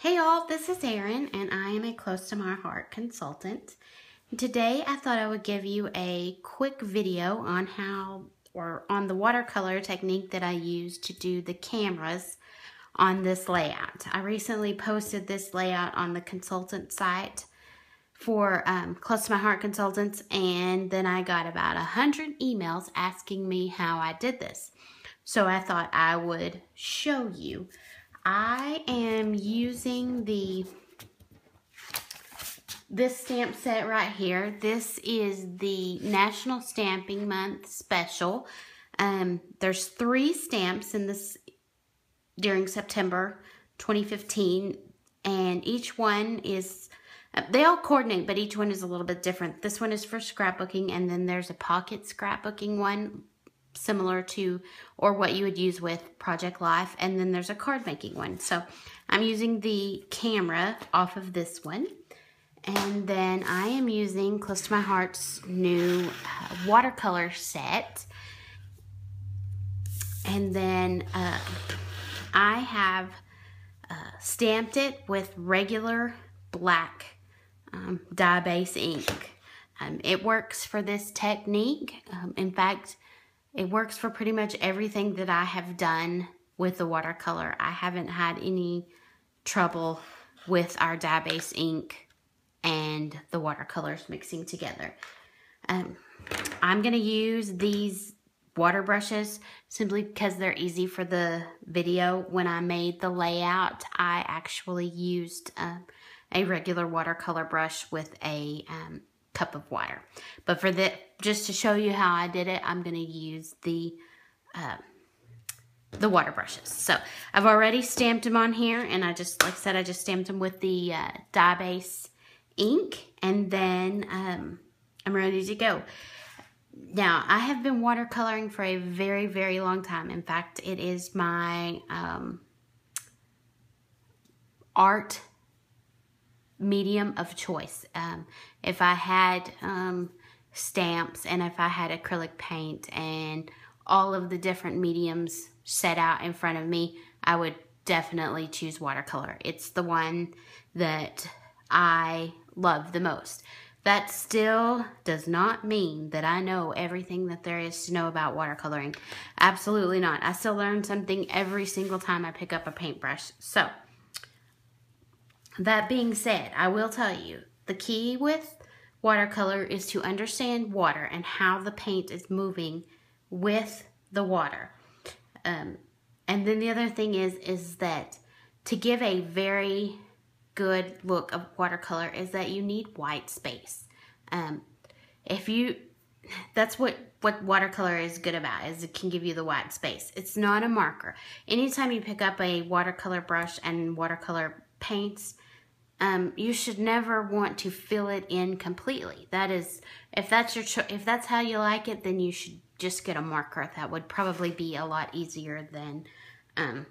Hey y'all, this is Erin and I am a Close to My Heart consultant. Today I thought I would give you a quick video on on the watercolor technique that I use to do the cameras on this layout. I recently posted this layout on the consultant site for Close to My Heart consultants, and then I got about 100 emails asking me how I did this. So I thought I would show you. I am using this stamp set right here. This is the National Stamping Month special. There's 3 stamps in this during September 2015, and each one is, they all coordinate, but each one is a little bit different. This one is for scrapbooking, and then there's a pocket scrapbooking one, similar to or what you would use with Project Life, and then there's a card making one. So I'm using the camera off of this one, and then I am using Close to My Heart's new watercolor set, and then I have stamped it with regular black dye base ink. It works for this technique. In fact, it works for pretty much everything that I have done with the watercolor. I haven't had any trouble with our dye base ink and the watercolors mixing together. I'm going to use these water brushes simply because they're easy for the video. When I made the layout, I actually used a regular watercolor brush with a cup of water. But for just to show you how I did it, I'm going to use the water brushes. So I've already stamped them on here, and I just, like I said, I just stamped them with the dye base ink, and then I'm ready to go. Now, I have been watercoloring for a very, very long time. In fact, it is my art medium of choice. If I had stamps, and if I had acrylic paint and all of the different mediums set out in front of me, I would definitely choose watercolor. It's the one that I love the most. That still does not mean that I know everything that there is to know about watercoloring. Absolutely not. I still learn something every single time I pick up a paintbrush. So, that being said, I will tell you, the key with watercolor is to understand water and how the paint is moving with the water. And then the other thing is that to give a very good look of watercolor is that you need white space. That's what watercolor is good about, is it can give you the white space. It's not a marker. Anytime you pick up a watercolor brush and watercolor paints, you should never want to fill it in completely. That is, if that's how you like it, then you should just get a marker. That would probably be a lot easier than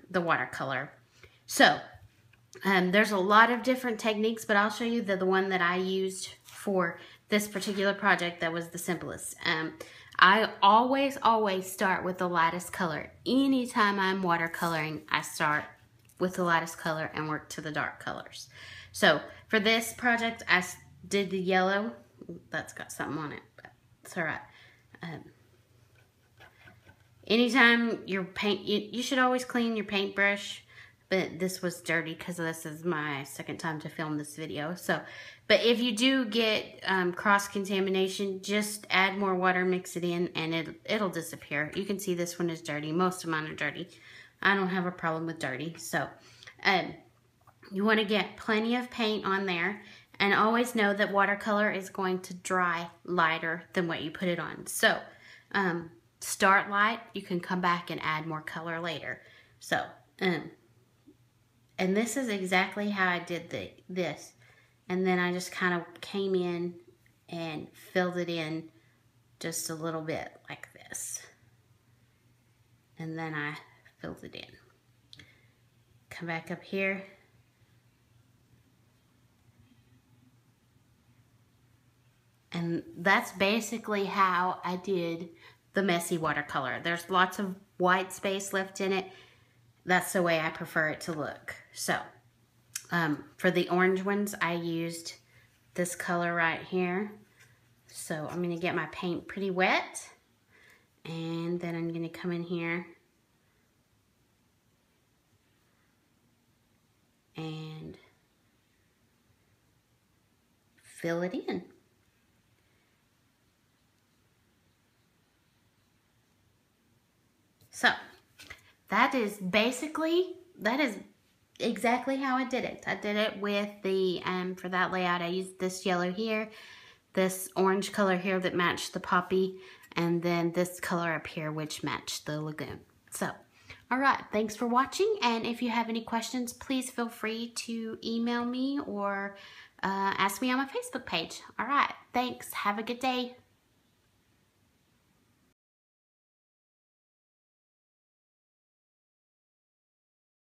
the watercolor. So there's a lot of different techniques, but I'll show you the one that I used for this particular project that was the simplest. I always start with the lightest color. Anytime I'm watercoloring, I start with the lightest color and work to the dark colors. So for this project, I did the yellow. That's got something on it, but it's all right. Anytime your paint, you should always clean your paintbrush, but this was dirty because this is my second time to film this video. So, but if you do get cross-contamination, just add more water, mix it in, and it'll disappear. You can see this one is dirty. Most of mine are dirty. I don't have a problem with dirty. So, you want to get plenty of paint on there, and always know that watercolor is going to dry lighter than what you put it on. So, start light. You can come back and add more color later. So, and this is exactly how I did this. And then I just kind of came in and filled it in just a little bit like this. And then I filled it in. Come back up here. And that's basically how I did the messy watercolor. There's lots of white space left in it. That's the way I prefer it to look. So For the orange ones, I used this color right here. So I'm going to get my paint pretty wet. And then I'm going to come in here and fill it in. So that is exactly how I did it. I did it with the, for that layout, I used this yellow here, this orange color here that matched the poppy, and then this color up here which matched the lagoon. So, all right, thanks for watching, and if you have any questions, please feel free to email me or ask me on my Facebook page. All right, thanks. Have a good day.